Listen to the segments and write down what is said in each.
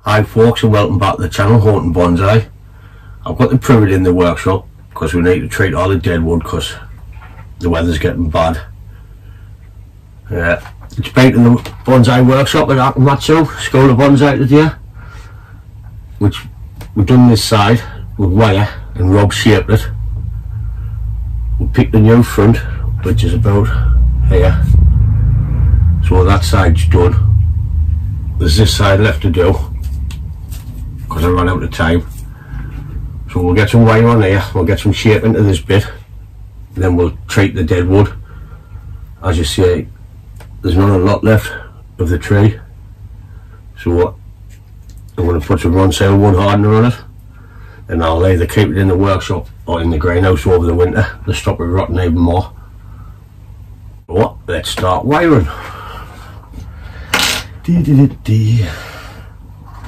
Hi folks, and welcome back to the channel, Hunting Bonsai. I've got the Privet in the workshop because we need to treat all the deadwood because the weather's getting bad. It's painted in the bonsai workshop at Matsu School of Bonsai today, which we've done this side with wire and Rob shaped it. We picked the new front, which is about here, so that side's done. There's this side left to do because I ran out of time, so we'll get some wire on here, we'll get some shape into this bit, and then we'll treat the deadwood. As you see, there's not a lot left of the tree, so I'm going to put some Bonsai wood hardener on it, and I'll either keep it in the workshop or in the greenhouse over the winter to stop it rotting even more. But let's start wiring.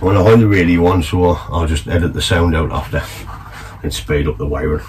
Well, I only really one, so I'll just edit the sound out after and speed up the wiring.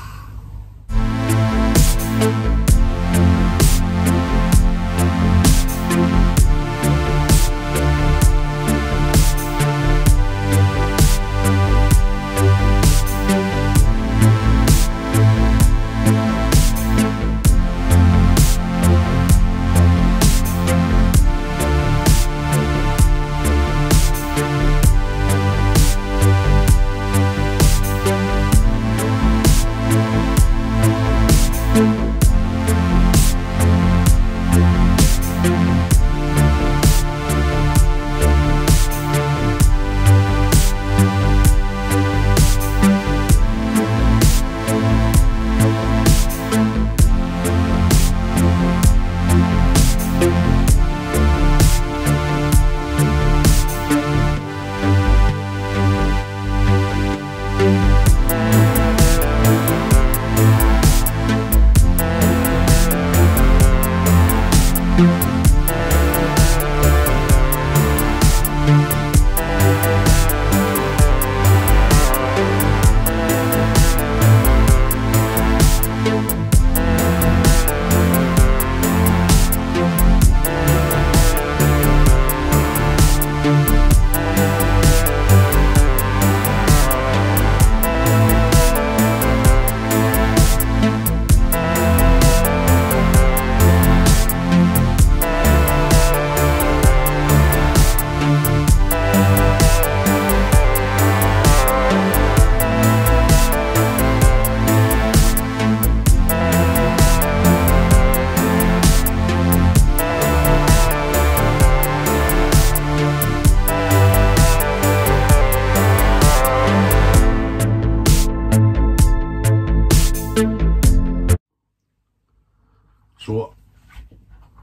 So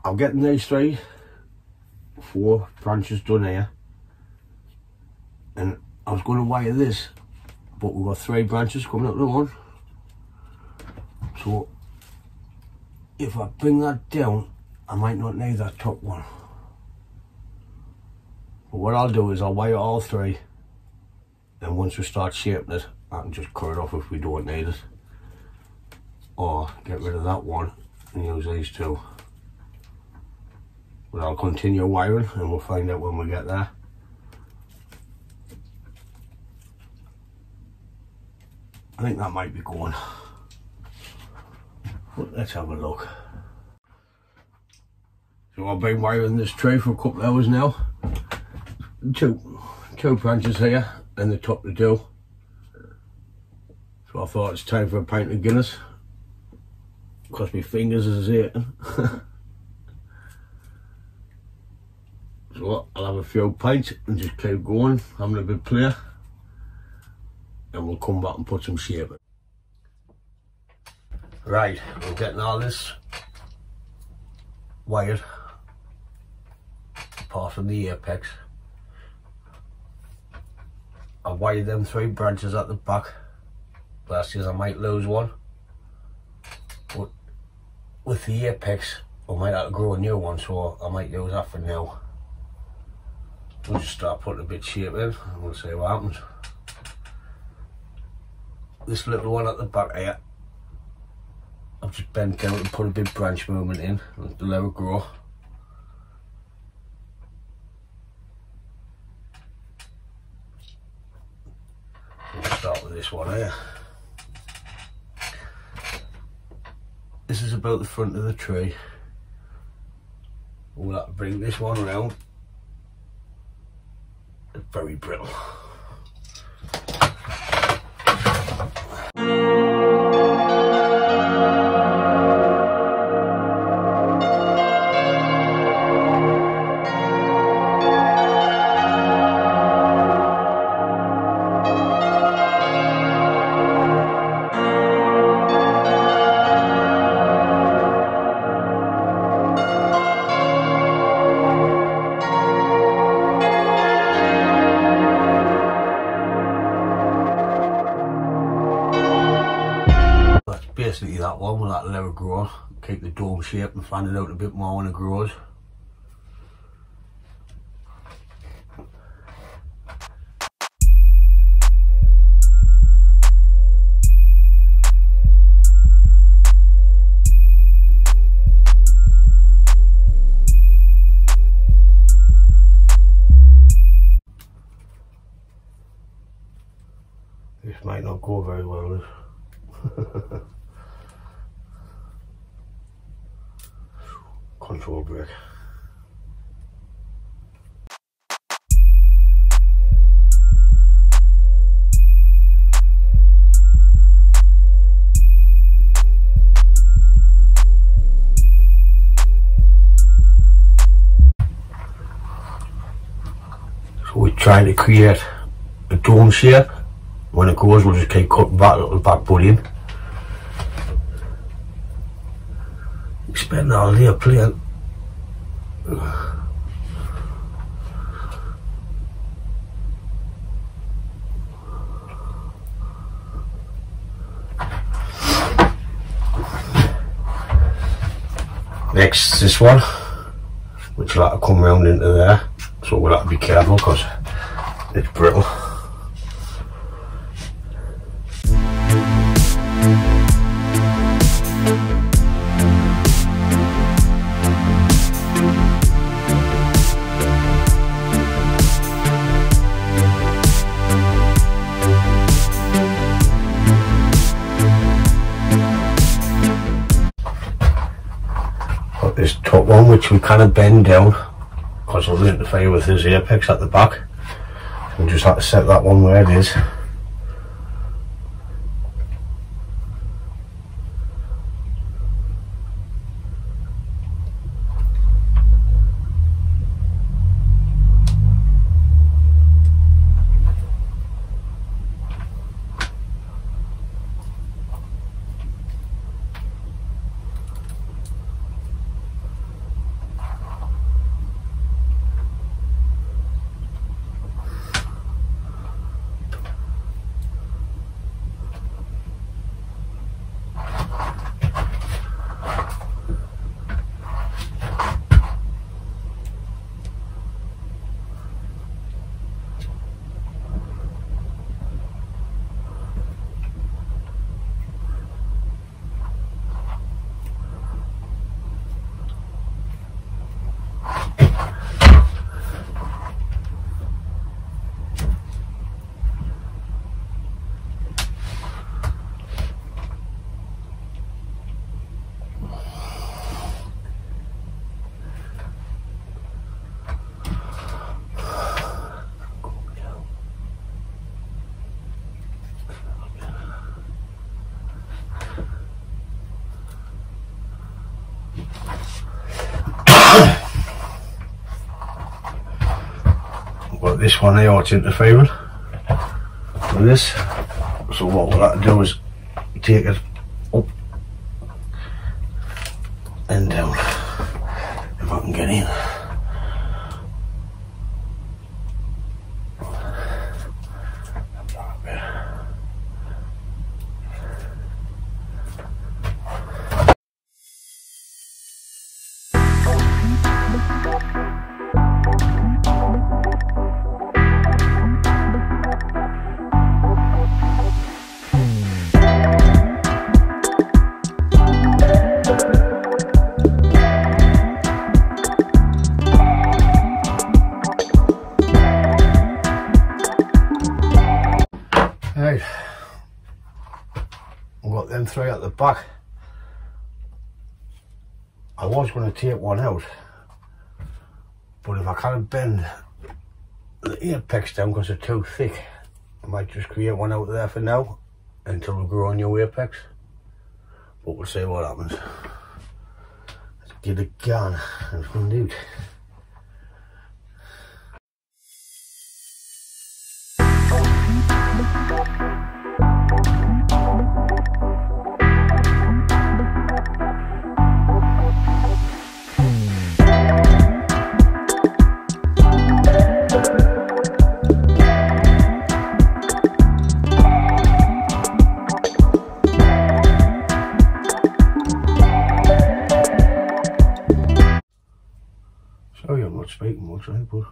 I'm getting these 4 branches done here, and I was going to wire this, but we've got 3 branches coming out of the one. So if I bring that down, I might not need that top one. But what I'll do is I'll wire all 3, and once we start shaping it, I can just cut it off if we don't need it, or get rid of that one and use these 2. But I'll continue wiring and we'll find out when we get there. I think that might be going, but let's have a look. So I've been wiring this tree for a couple of hours now. Two branches here and the top to do. So I thought it's time for a pint of Guinness, because my fingers is aching. So I'll have a few pints and just keep going, having a bit play, and we'll come back and put some shape in. Right, we're getting all this wired, apart from the apex. I wired them 3 branches at the back. Last year I might lose one, but with the apex I might have to grow a new one, so I might use that for now. We'll just start putting a bit of shape in and we'll see what happens. This little one at the back here, I've just bent down and put a big branch movement in and let it grow. this one here. This is about the front of the tree. We'll have to bring this one round. It's very brittle. Basically that one, we'll have to let it grow, keep the dome shape and fan it out a bit more when it grows. This might not go very well. Control brake. So we're trying to create a dome shape. When it goes, we'll just keep cutting back a little back bud in. Spend all day playing. Next, this one, which will have to come round into there, so we'll have to be careful because it's brittle. This top one, which we kind of bend down because it'll interfere with his apex at the back. We'll just have to set that one where it is. Well, this one here, it's interfering with this, so what we'll have to do is take it up and down, if I can get in. We've got them three at the back. I was going to take one out, but if I can't bend the apex down because they're too thick, I might just create one out there for now until we grow a new apex. But we'll see what happens. Let's get it going and find out. Sorry, I'm not speaking much, right, but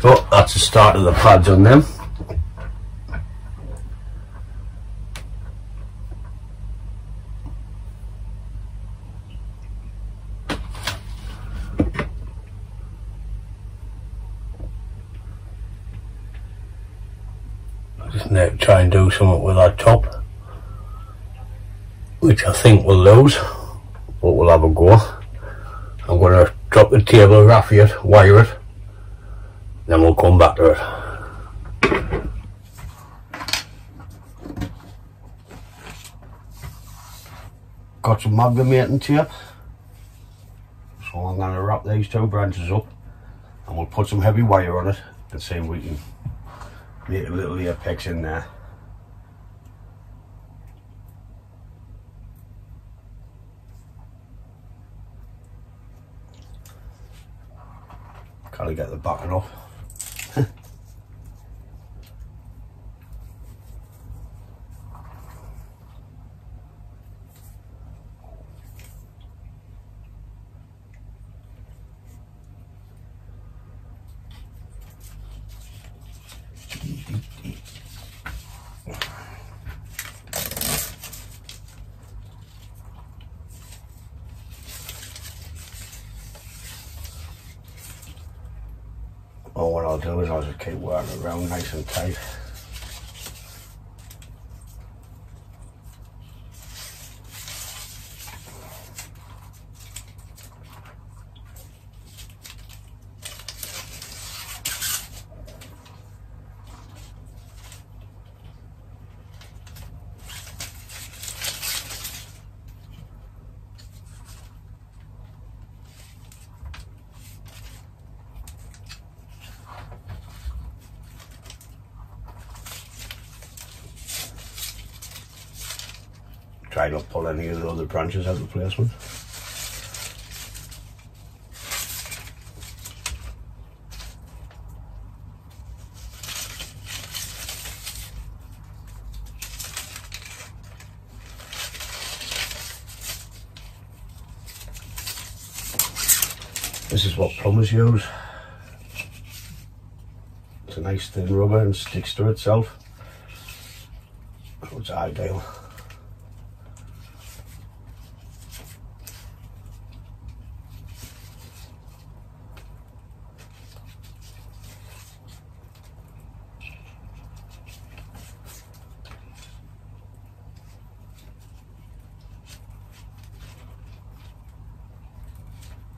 so that's the start of the pads on them. I just need to try and do something with that top, which I think we'll lose, but we'll have a go. I'm going to drop the table, raffy it, wire it, then we'll come back to it. Got some amalgamating tape, so I'm going to wrap these two branches up and we'll put some heavy wire on it and see if we can make a little apex in there. Gotta get the backing up. Oh, what I'll do is I'll just keep working around nice and tight. Try not to pull any of the other branches out of placement. This is what plumbers use. It's a nice thin rubber and sticks to itself, so it's ideal.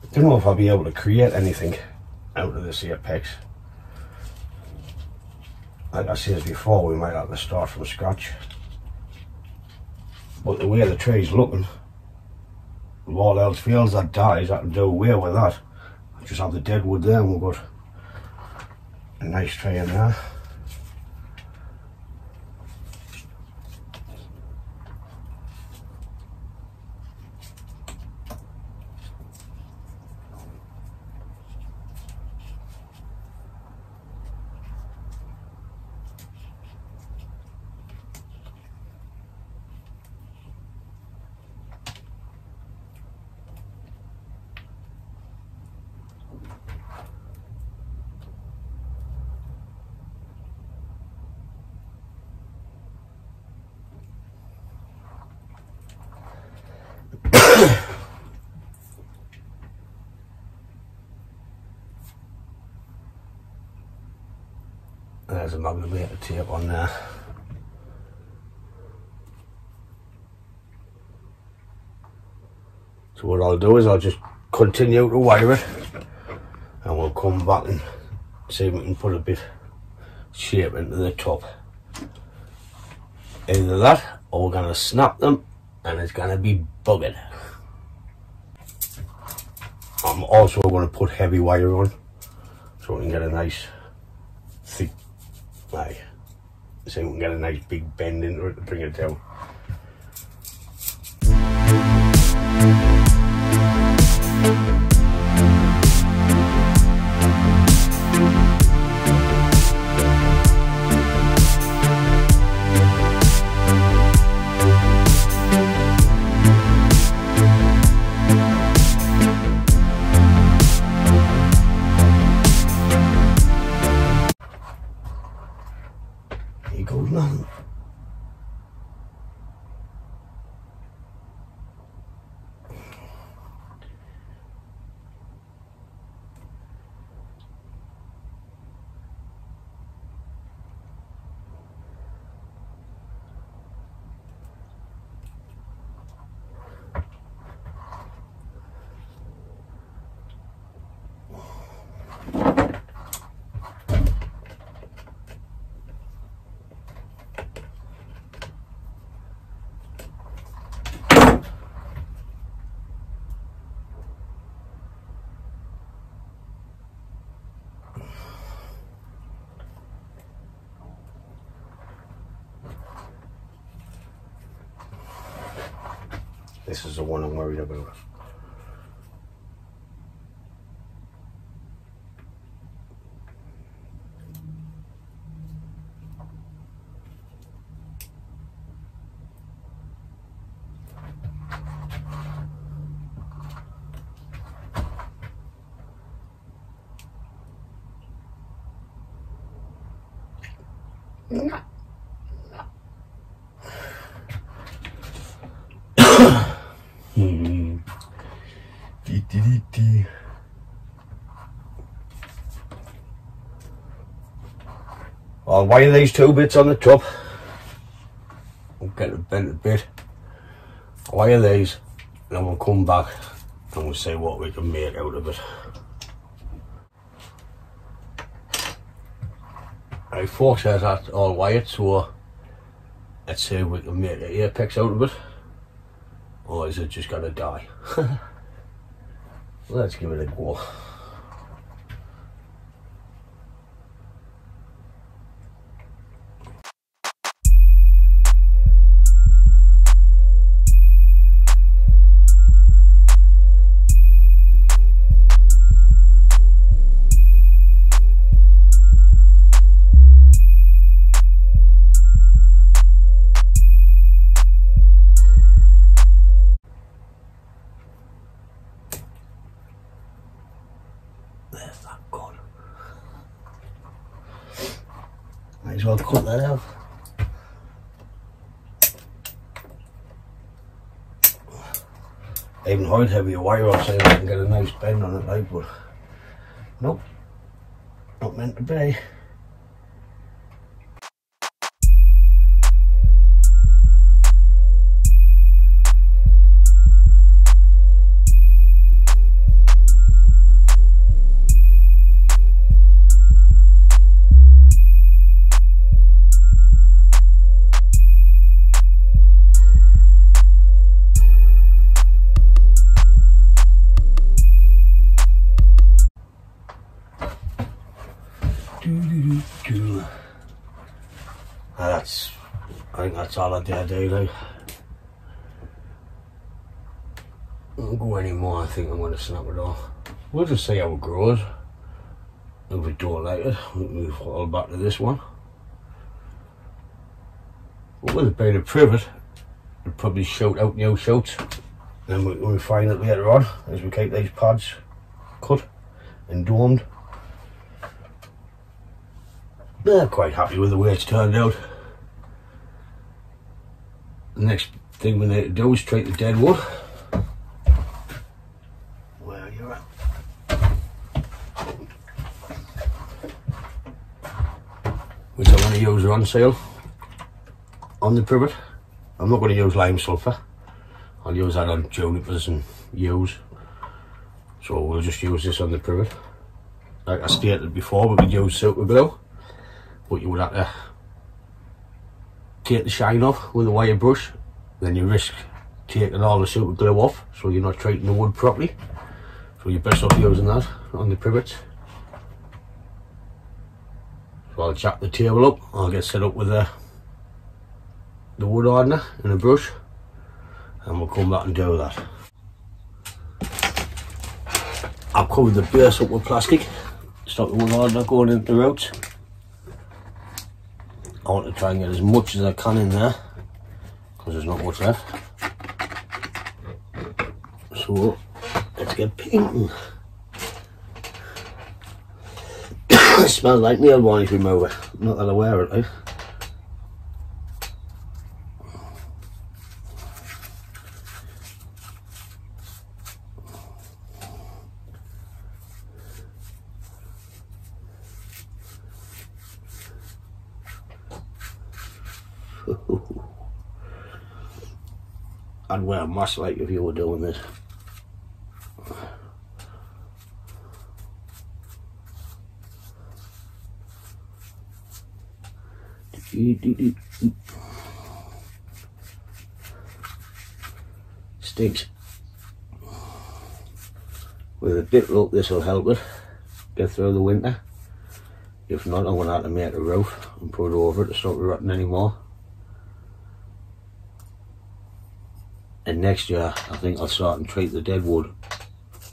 I don't know if I'll be able to create anything out of this apex. Like I said before, we might have to start from scratch. But the way the tree's looking, if all else fails, that dies, I can do away with that. I just have the deadwood there and we've got a nice tree in there. there's a magnetic tape on there. So what I'll do is I'll just continue to wire it, and we'll come back and see if we can put a bit shape into the top. Either that, or we're going to snap them and it's going to be buggered. I'm also going to put heavy wire on so we can get a nice thick, like, so we can get a nice big bend into it to bring it down. Here goes nothing. This is the one I'm worried about. I'll wire these two bits on the top. I'll get it bent a bit. I'll wire these, and then we'll come back and we'll see what we can make out of it. Right folks, there's that all wired, so let's see if we can make the apex out of it, or is it just gonna die? Let's give it a go. There's that gone. Might as well cut that out. Even hide heavy wire, I'll see if I can get a nice bend on it, like, but nope, not meant to be. I think that's all I dare do, like. I won't go anymore. I think I'm going to snap it off. We'll just see how it grows. If we don't like it, we'll move all back to this one. But with it being a privet, it'll probably shout out new shouts. Then we'll refine it later on as we keep these pads cut and domed. They're quite happy with the way it's turned out. The next thing we need to do is treat the deadwood. Where are you at? which I'm going to use on sale on the privet. I'm not going to use lime sulphur. I'll use that on junipers and yews. So we'll just use this on the privet. Like I stated before, we could use super glue, but you would have to take the shine off with a wire brush. Then you risk taking all the super glue off, so you're not treating the wood properly. So you're best off using that on the privets. So I'll chop the table up. I'll get set up with the wood hardener and a brush, and we'll come back and do that. I've covered the base up with plastic, stop the wood hardener going into the roots. I want to try and get as much as I can in there, because there's not much left. So let's get painting. It smells like nail varnish remover, not that I wear it, like. I'd wear a mask like if you were doing this. Stinks. With a bit of luck this will help it get through the winter. If not, I'm going to have to make a roof and put it over it to stop it rotting anymore. And next year I think I'll start and treat the deadwood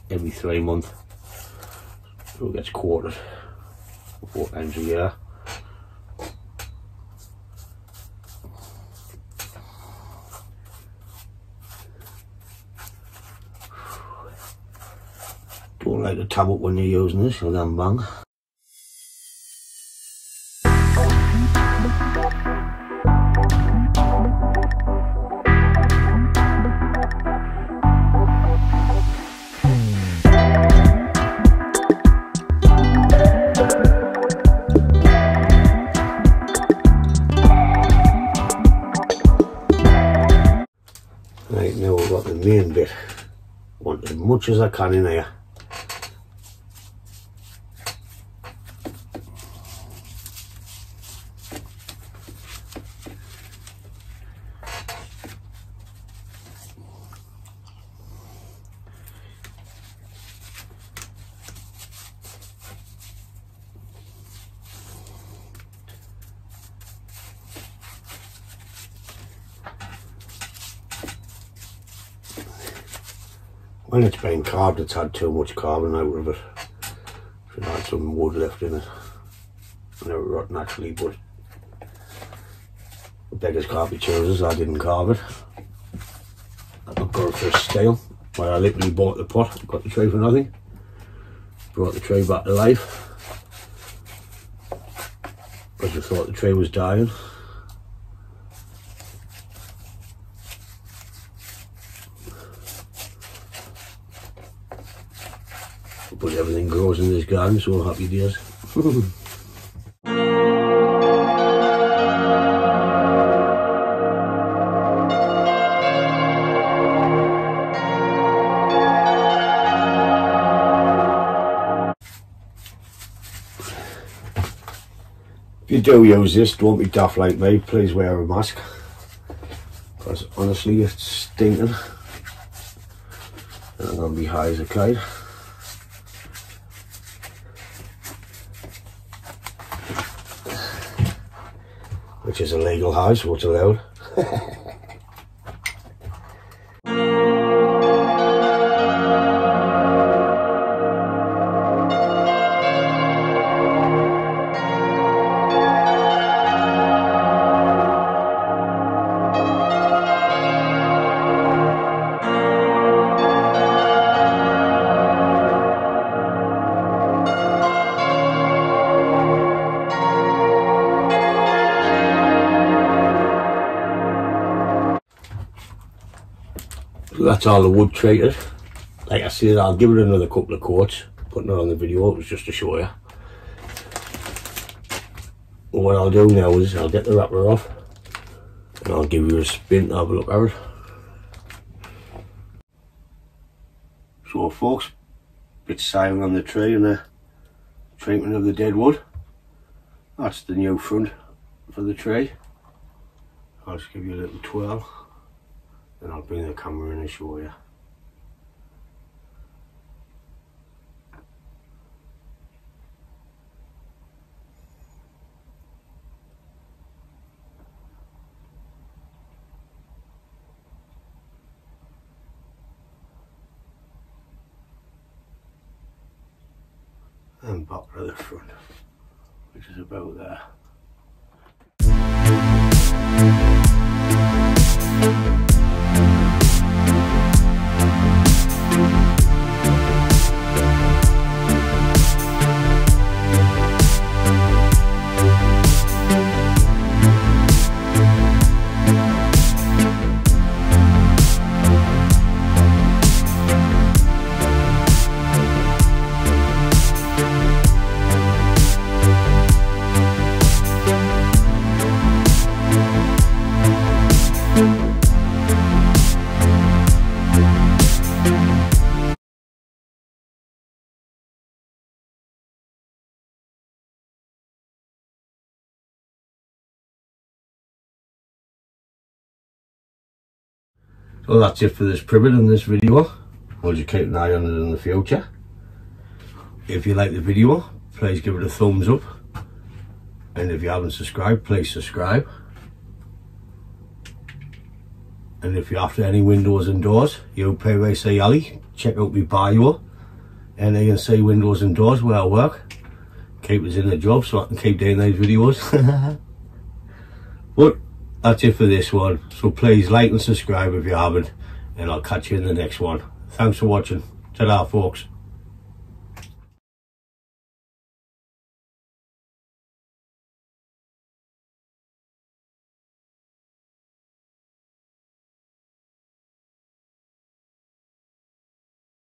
every 3 months, so it gets quartered 4 times a year. Don't like to tab up when you're using this, you'll then bang. Right, now we've got the main bit. I want as much as I can in here. When it's been carved, it's had too much carbon out of it. Should have had some wood left in it. I never rot naturally, but beggars can't be choosers. I didn't carve it. I got it for a scale, where I literally bought the pot, got the tree for nothing, brought the tree back to life because I thought the tree was dying. But everything grows in this garden, so happy days. If you do use this, don't be daft like me, please wear a mask, because honestly it's stinking and I'm going to be high as a kite. Which is a legal high, so it's allowed. So that's all the wood treated. Like I said, I'll give it another couple of coats. Putting it on the video, it was just to show you. what I'll do now is I'll get the wrapper off and I'll give you a spin to have a look at it. So folks, bit siding on the tree and the treatment of the deadwood. That's the new front for the tree. I'll just give you a little twirl and I'll bring the camera in and show you. And back to the front, which is about there. So that's it for this privet in this video. We'll just keep an eye on it in the future. If you like the video, please give it a thumbs up. And if you haven't subscribed, please subscribe. And if you're after any windows and doors, you Privet Eisei-en, check out my bio. N-A-N-C windows and doors where I work. Keep us in the job so I can keep doing these videos. But that's it for this one, so please like and subscribe if you haven't, and I'll catch you in the next one. Thanks for watching. Ta-da folks.